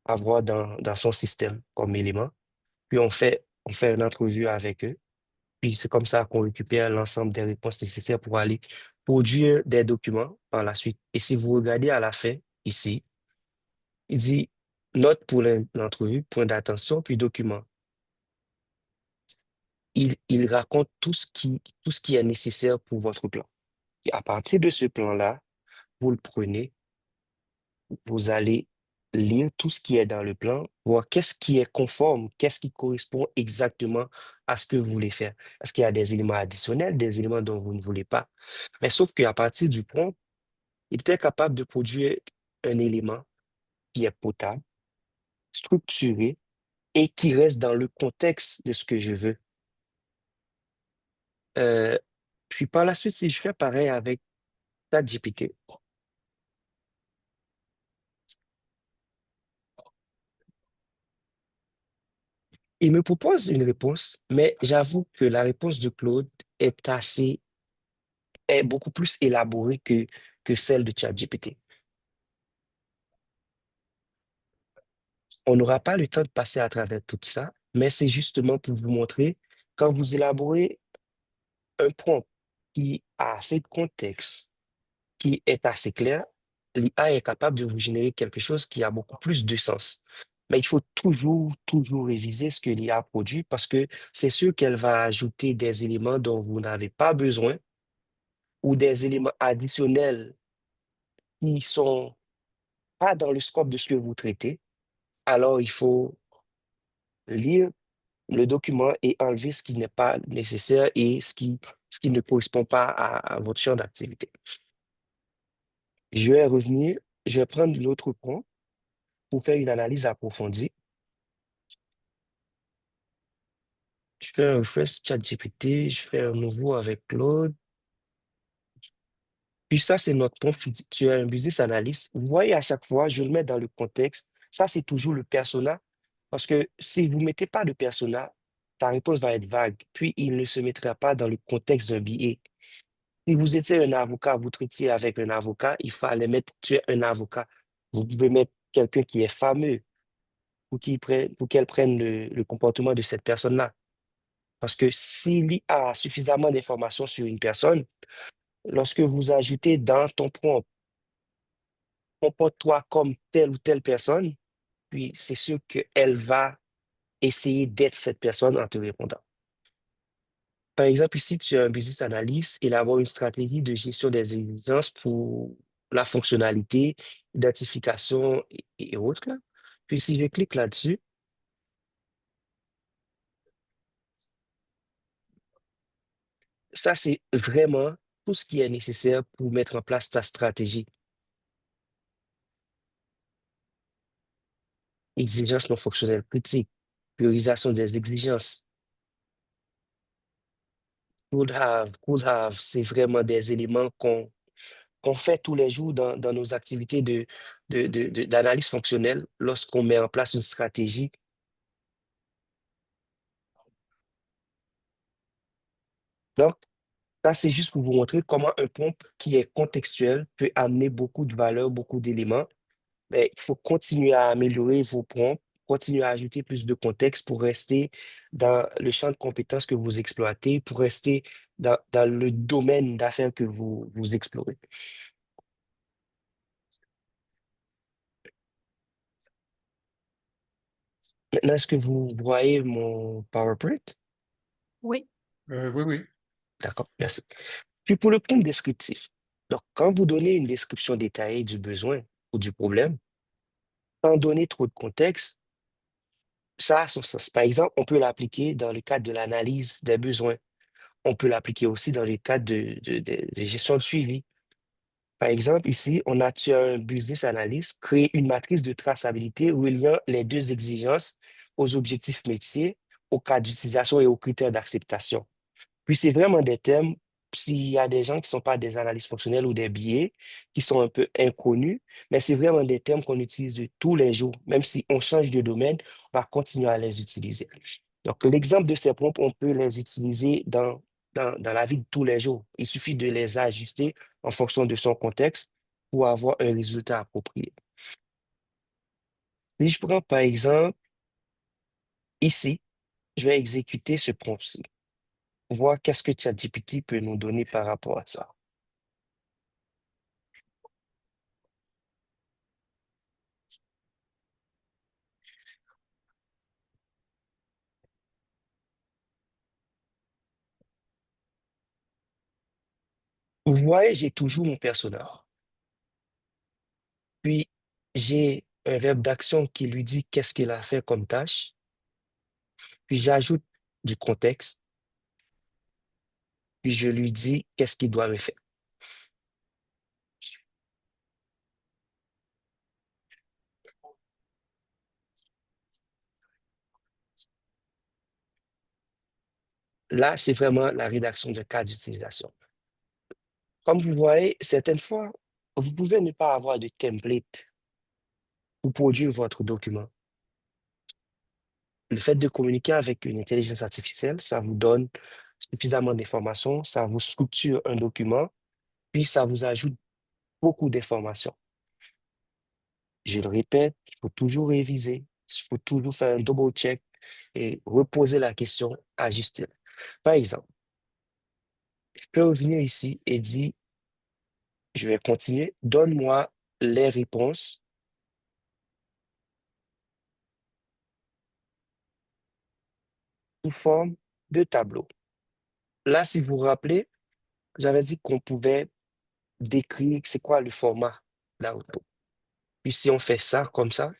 avoir dans son système comme élément. Puis on fait une entrevue avec eux. Puis c'est comme ça qu'on récupère l'ensemble des réponses nécessaires pour aller produire des documents par la suite. Et si vous regardez à la fin, ici, il dit note pour l'entrevue, point d'attention, puis document. Il raconte tout ce qui est nécessaire pour votre plan. Et à partir de ce plan-là, vous le prenez, vous allez lire tout ce qui est dans le plan, voir qu'est-ce qui est conforme, qu'est-ce qui correspond exactement à ce que vous voulez faire. Est-ce qu'il y a des éléments additionnels, des éléments dont vous ne voulez pas? Mais sauf qu'à partir du prompt, il était capable de produire un élément qui est potable, structuré et qui reste dans le contexte de ce que je veux. Euh, Puis par la suite, si je fais pareil avec ChatGPT, il me propose une réponse, mais j'avoue que la réponse de Claude est beaucoup plus élaborée que celle de ChatGPT. On n'aura pas le temps de passer à travers tout ça, mais c'est justement pour vous montrer, quand vous élaborez un prompt qui a assez de contexte, qui est assez clair, l'IA est capable de vous générer quelque chose qui a beaucoup plus de sens. Mais il faut toujours réviser ce que l'IA produit parce que c'est sûr qu'elle va ajouter des éléments dont vous n'avez pas besoin ou des éléments additionnels qui sont pas dans le scope de ce que vous traitez. Alors, il faut lire le document et enlever ce qui n'est pas nécessaire et ce qui ne correspond pas à votre champ d'activité. Je vais revenir, je vais prendre l'autre point pour faire une analyse approfondie. Je fais un refresh ChatGPT, je fais un nouveau avec Claude. Puis ça, c'est notre point. Tu es un business analyst. Vous voyez, à chaque fois, je le mets dans le contexte. Ça, c'est toujours le persona. Parce que si vous ne mettez pas de persona, ta réponse va être vague. Puis, il ne se mettra pas dans le contexte d'un billet. Si vous étiez un avocat, vous traitiez avec un avocat, il fallait mettre tu es un avocat. Vous pouvez mettre quelqu'un qui est fameux pour qu'elle prenne le comportement de cette personne-là. Parce que s'il y a suffisamment d'informations sur une personne, lorsque vous ajoutez dans ton prompt, comporte-toi comme telle ou telle personne, puis c'est sûr qu'elle va essayer d'être cette personne en te répondant. Par exemple, ici, tu es un business analyst, élabore une stratégie de gestion des exigences pour la fonctionnalité, identification et autres, là. Puis si je clique là-dessus, ça, c'est vraiment tout ce qui est nécessaire pour mettre en place ta stratégie. Exigences non fonctionnelles critiques, priorisation des exigences, could have, c'est vraiment des éléments qu'on fait tous les jours dans nos activités d'analyse fonctionnelle lorsqu'on met en place une stratégie. Donc, ça, c'est juste pour vous montrer comment un prompt qui est contextuel peut amener beaucoup de valeur, beaucoup d'éléments. Mais il faut continuer à améliorer vos prompts, continuer à ajouter plus de contexte pour rester dans le champ de compétences que vous exploitez, pour rester dans le domaine d'affaires que vous explorez. Maintenant, est-ce que vous voyez mon PowerPoint? Oui. Oui, oui. D'accord, merci. Puis pour le prompt descriptif, donc quand vous donnez une description détaillée du besoin ou du problème, sans donner trop de contexte, ça a son sens. Par exemple, on peut l'appliquer dans le cadre de l'analyse des besoins. On peut l'appliquer aussi dans le cadre de gestion de suivi. Par exemple, ici, tu as un business analyst, créer une matrice de traçabilité reliant les deux exigences aux objectifs métiers, aux cas d'utilisation et aux critères d'acceptation. Puis c'est vraiment des thèmes, s'il y a des gens qui ne sont pas des analystes fonctionnels ou des billets, qui sont un peu inconnus, mais c'est vraiment des termes qu'on utilise de tous les jours. Même si on change de domaine, on va continuer à les utiliser. Donc, l'exemple de ces prompts, on peut les utiliser dans la vie de tous les jours. Il suffit de les ajuster en fonction de son contexte pour avoir un résultat approprié. Si je prends par exemple, ici, je vais exécuter ce prompt-ci, voir qu'est-ce que ChatGPT peut nous donner par rapport à ça. Vous voyez, j'ai toujours mon personnage. Puis, j'ai un verbe d'action qui lui dit qu'est-ce qu'il a fait comme tâche. Puis, j'ajoute du contexte. Puis, je lui dis qu'est-ce qu'il doit me faire. Là, c'est vraiment la rédaction de cas d'utilisation. Comme vous voyez, certaines fois, vous pouvez ne pas avoir de template pour produire votre document. Le fait de communiquer avec une intelligence artificielle, ça vous donne suffisamment d'informations, ça vous structure un document, puis ça vous ajoute beaucoup d'informations. Je le répète, il faut toujours réviser, il faut toujours faire un double check et reposer la question, ajuster. Par exemple, je peux revenir ici et dire, je vais continuer, donne-moi les réponses sous forme de tableau. Là, si vous vous rappelez, j'avais dit qu'on pouvait décrire c'est quoi le format d'output. Puis si on fait ça comme ça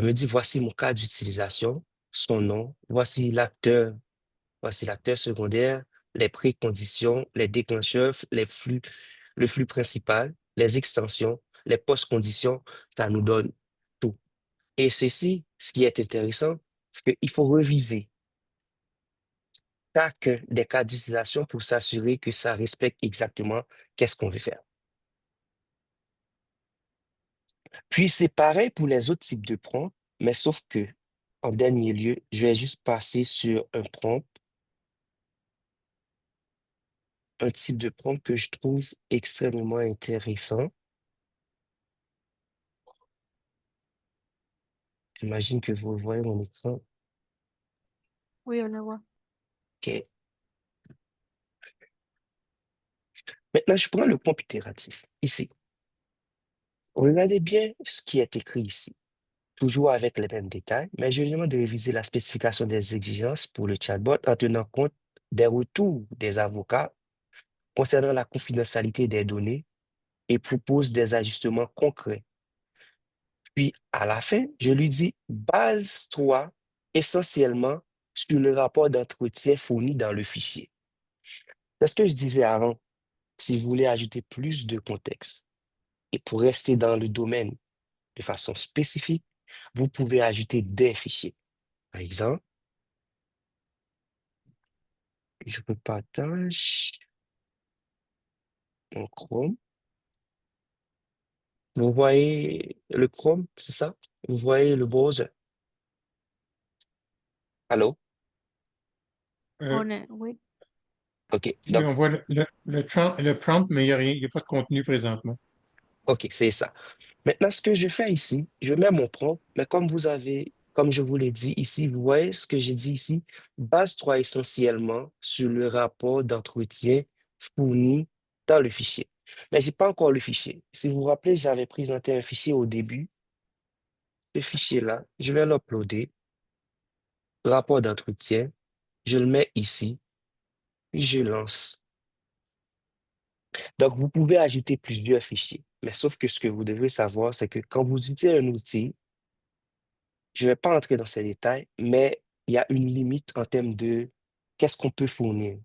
me dit voici mon cas d'utilisation, son nom, voici l'acteur secondaire, les préconditions, les déclencheurs, le flux principal, les extensions, les post-conditions, ça nous donne tout. Et ceci, ce qui est intéressant, c'est qu'il faut reviser chacun des cas d'utilisation pour s'assurer que ça respecte exactement qu'est-ce qu'on veut faire. Puis c'est pareil pour les autres types de prompts, mais sauf que, en dernier lieu, je vais juste passer sur un type de prompt que je trouve extrêmement intéressant. J'imagine que vous voyez mon écran. Oui, on le voit. OK. Maintenant, je prends le prompt itératif. Ici, regardez bien ce qui est écrit ici. Toujours avec les mêmes détails, mais je lui demande de réviser la spécification des exigences pour le chatbot en tenant compte des retours des avocats concernant la confidentialité des données et propose des ajustements concrets. Puis, à la fin, je lui dis, base-toi essentiellement sur le rapport d'entretien fourni dans le fichier. C'est ce que je disais avant, si vous voulez ajouter plus de contexte et pour rester dans le domaine de façon spécifique, vous pouvez ajouter des fichiers. Par exemple, je partage mon Chrome. Vous voyez le Chrome, c'est ça? Vous voyez le browser. Allô? Euh, Oui. OK. oui, Donc, on voit le prompt, mais il n'y a rien, il n'y a pas de contenu présentement. OK, c'est ça. Maintenant, ce que je fais ici, je mets mon prompt, mais comme je vous l'ai dit ici, vous voyez ce que j'ai dit ici, base-toi essentiellement sur le rapport d'entretien fourni dans le fichier. Mais je n'ai pas encore le fichier. Si vous vous rappelez, j'avais présenté un fichier au début. Ce fichier-là, je vais l'uploader, rapport d'entretien, je le mets ici, puis je lance. Donc, vous pouvez ajouter plusieurs fichiers. Mais sauf que ce que vous devez savoir, c'est que quand vous utilisez un outil, je ne vais pas entrer dans ces détails, mais il y a une limite en termes de qu'est-ce qu'on peut fournir,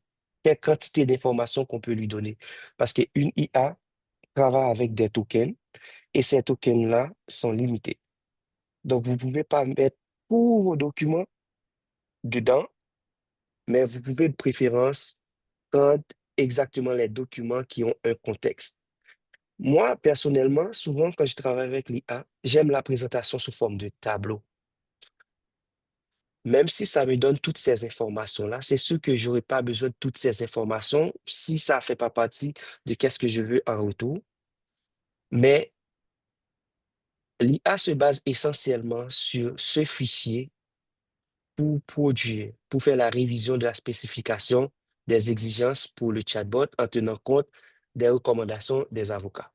quelle quantité d'informations qu'on peut lui donner. Parce qu'une IA travaille avec des tokens et ces tokens-là sont limités. Donc, vous ne pouvez pas mettre tous vos documents dedans, mais vous pouvez de préférence prendre exactement les documents qui ont un contexte. Moi, personnellement, souvent, quand je travaille avec l'IA, j'aime la présentation sous forme de tableau. Même si ça me donne toutes ces informations-là, c'est sûr que je n'aurai pas besoin de toutes ces informations si ça ne fait pas partie de qu'est-ce que je veux en retour. Mais l'IA se base essentiellement sur ce fichier pour produire, pour faire la révision de la spécification des exigences pour le chatbot en tenant compte des recommandations des avocats.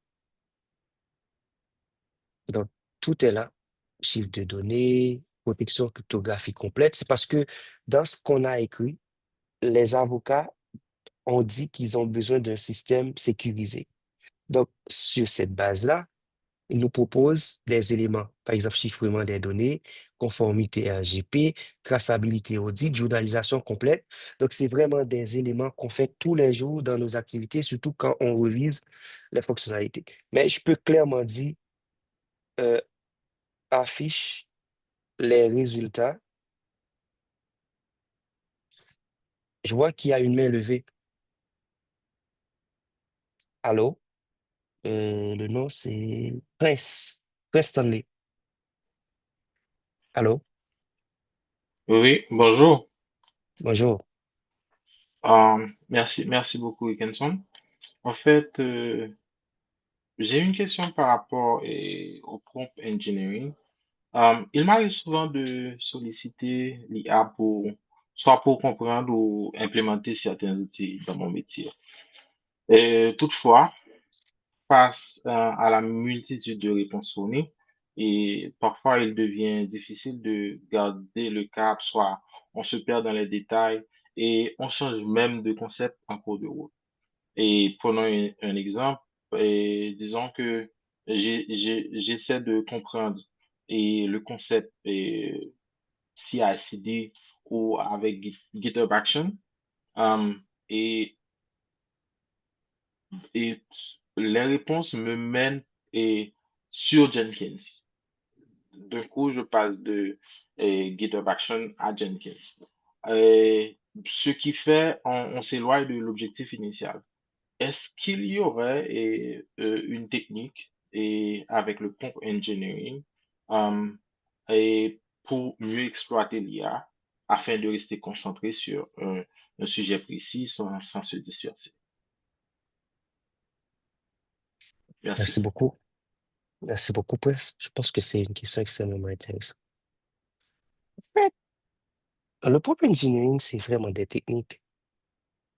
Donc, tout est là. Chiffre de données, protection cryptographique complète. C'est parce que dans ce qu'on a écrit, les avocats ont dit qu'ils ont besoin d'un système sécurisé. Donc, sur cette base-là, ils nous proposent des éléments, par exemple, chiffrement des données, conformité RGP, traçabilité audit, journalisation complète. Donc, c'est vraiment des éléments qu'on fait tous les jours dans nos activités, surtout quand on revise les fonctionnalités. Mais je peux clairement dire, euh, affiche les résultats Je vois qu'il y a une main levée. Allô? Le nom, c'est Prince. Prince Stanley. Allô? Oui, bonjour. Bonjour. Merci beaucoup, Wilkinson. En fait, j'ai une question par rapport au prompt engineering. Il m'arrive souvent de solliciter l'IA soit pour comprendre ou implémenter certains outils dans mon métier. Et toutefois, face à la multitude de réponses fournies, et parfois il devient difficile de garder le cap, soit on se perd dans les détails et on change même de concept en cours de route. Et prenons un exemple, et disons que j'essaie de comprendre et le concept CI/CD ou avec GitHub Action, euh, et, et les réponses me mènent sur Jenkins. D'un coup, je passe de GitHub Action à Jenkins. Ce qui fait, on s'éloigne de l'objectif initial. Est-ce qu'il y aurait une technique avec le prompt engineering euh, pour mieux exploiter l'IA afin de rester concentré sur un sujet précis sans se disperser? Merci Merci. beaucoup. Merci beaucoup, Prince. Je pense que c'est une question extrêmement intéressante. Le prompt engineering, c'est vraiment des techniques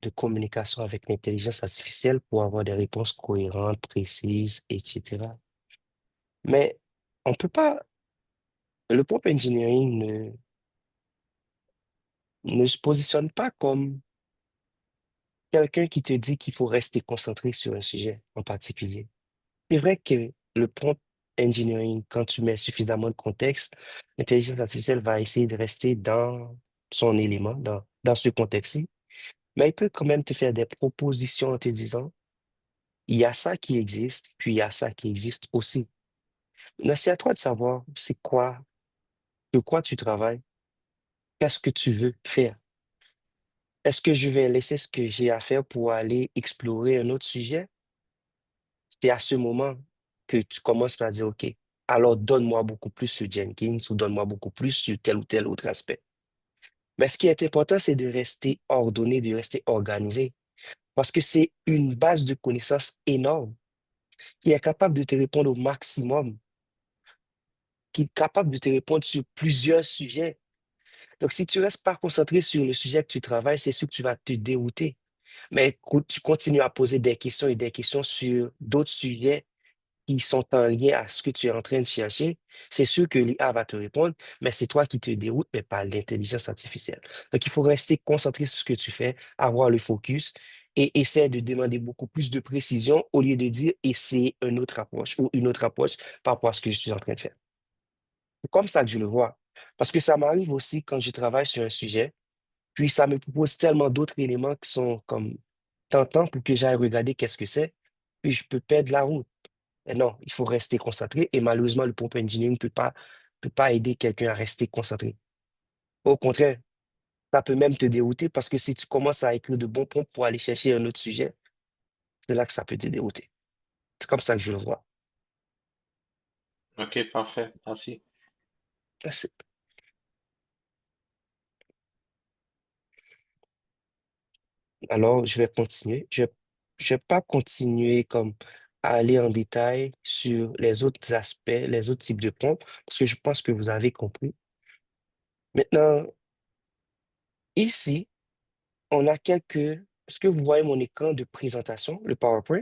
de communication avec l'intelligence artificielle pour avoir des réponses cohérentes, précises, etc. Mais on peut pas, le prompt engineering ne se positionne pas comme quelqu'un qui te dit qu'il faut rester concentré sur un sujet en particulier. C'est vrai que le prompt engineering, quand tu mets suffisamment de contexte, l'intelligence artificielle va essayer de rester dans son élément, dans ce contexte-ci, mais il peut quand même te faire des propositions en te disant, il y a ça qui existe, puis il y a ça qui existe aussi. Là, c'est à toi de savoir c'est quoi, de quoi tu travailles, qu'est-ce que tu veux faire. Est-ce que je vais laisser ce que j'ai à faire pour aller explorer un autre sujet? C'est à ce moment que tu commences à dire, OK, alors donne-moi beaucoup plus sur Jenkins ou donne-moi beaucoup plus sur tel ou tel autre aspect. Mais ce qui est important, c'est de rester ordonné, de rester organisé, parce que c'est une base de connaissances énorme qui est capable de te répondre au maximum, qui est capable de te répondre sur plusieurs sujets. Donc, si tu restes pas concentré sur le sujet que tu travailles, c'est sûr que tu vas te dérouter. Mais tu continues à poser des questions et des questions sur d'autres sujets qui sont en lien à ce que tu es en train de chercher, c'est sûr que l'IA va te répondre, mais c'est toi qui te déroutes, mais pas l'intelligence artificielle. Donc, il faut rester concentré sur ce que tu fais, avoir le focus et essayer de demander beaucoup plus de précision au lieu de dire essayer une autre approche ou une autre approche par rapport à ce que je suis en train de faire. C'est comme ça que je le vois. Parce que ça m'arrive aussi quand je travaille sur un sujet, puis ça me propose tellement d'autres éléments qui sont comme tentants pour que j'aille regarder qu'est-ce que c'est, puis je peux perdre la route. Mais non, il faut rester concentré et malheureusement, le prompt engineering ne peut pas aider quelqu'un à rester concentré. Au contraire, ça peut même te dérouter parce que si tu commences à écrire de bons prompts pour aller chercher un autre sujet, c'est là que ça peut te dérouter. C'est comme ça que je le vois. OK, parfait. Merci. Merci. Alors, je vais continuer. Je vais pas continuer comme à aller en détail sur les autres aspects, les autres types de prompts, parce que je pense que vous avez compris. Maintenant, ici, on a quelques... Est-ce que vous voyez mon écran de présentation, le PowerPoint?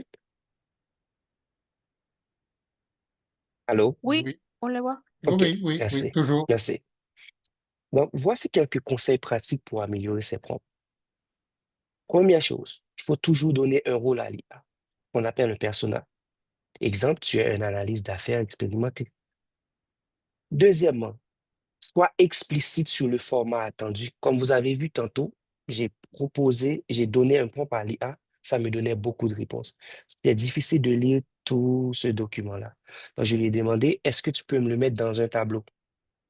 Allô? Oui, Oui, on le voit. oui, OK, oui, oui, oui, merci. toujours. Merci. Donc, voici quelques conseils pratiques pour améliorer ces prompts. Première chose, il faut toujours donner un rôle à l'IA, qu'on appelle un persona. Exemple, tu es un analyste d'affaires expérimenté. Deuxièmement, sois explicite sur le format attendu. Comme vous avez vu tantôt, j'ai donné un prompt à l'IA, ça me donnait beaucoup de réponses. C'était difficile de lire tout ce document-là. Donc, je lui ai demandé, est-ce que tu peux me le mettre dans un tableau?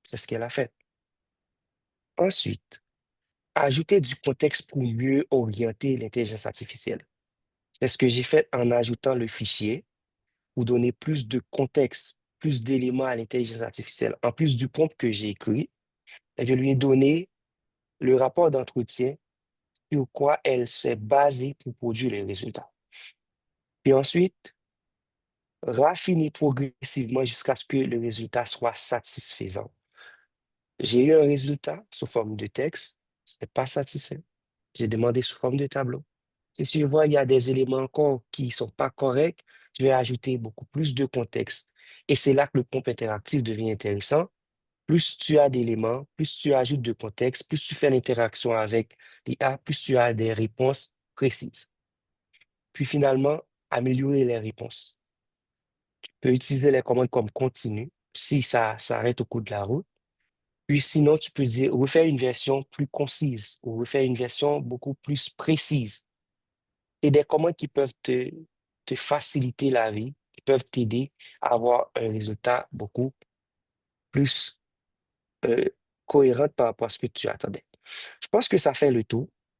C'est ce qu'elle a fait. Ensuite, ajouter du contexte pour mieux orienter l'intelligence artificielle. C'est ce que j'ai fait en ajoutant le fichier pour donner plus de contexte, plus d'éléments à l'intelligence artificielle. En plus du prompt que j'ai écrit, je lui ai donné le rapport d'entretien sur quoi elle s'est basée pour produire les résultats. Puis ensuite, raffiner progressivement jusqu'à ce que le résultat soit satisfaisant. J'ai eu un résultat sous forme de texte, ce n'est pas satisfait. J'ai demandé sous forme de tableau. Si je vois il y a des éléments encore qui ne sont pas corrects, je vais ajouter beaucoup plus de contexte. Et c'est là que le prompt interactif devient intéressant. Plus tu as d'éléments, plus tu ajoutes de contexte, plus tu fais l'interaction avec l'IA, plus tu as des réponses précises. Puis finalement, améliorer les réponses. Tu peux utiliser les commandes comme continu si ça s'arrête au cours de la route. Puis sinon, tu peux dire refaire une version plus concise ou refaire une version beaucoup plus précise. C'est des commandes qui peuvent te faciliter la vie, qui peuvent t'aider à avoir un résultat beaucoup plus euh, cohérent par rapport à ce que tu attendais. Je pense que ça fait le tour.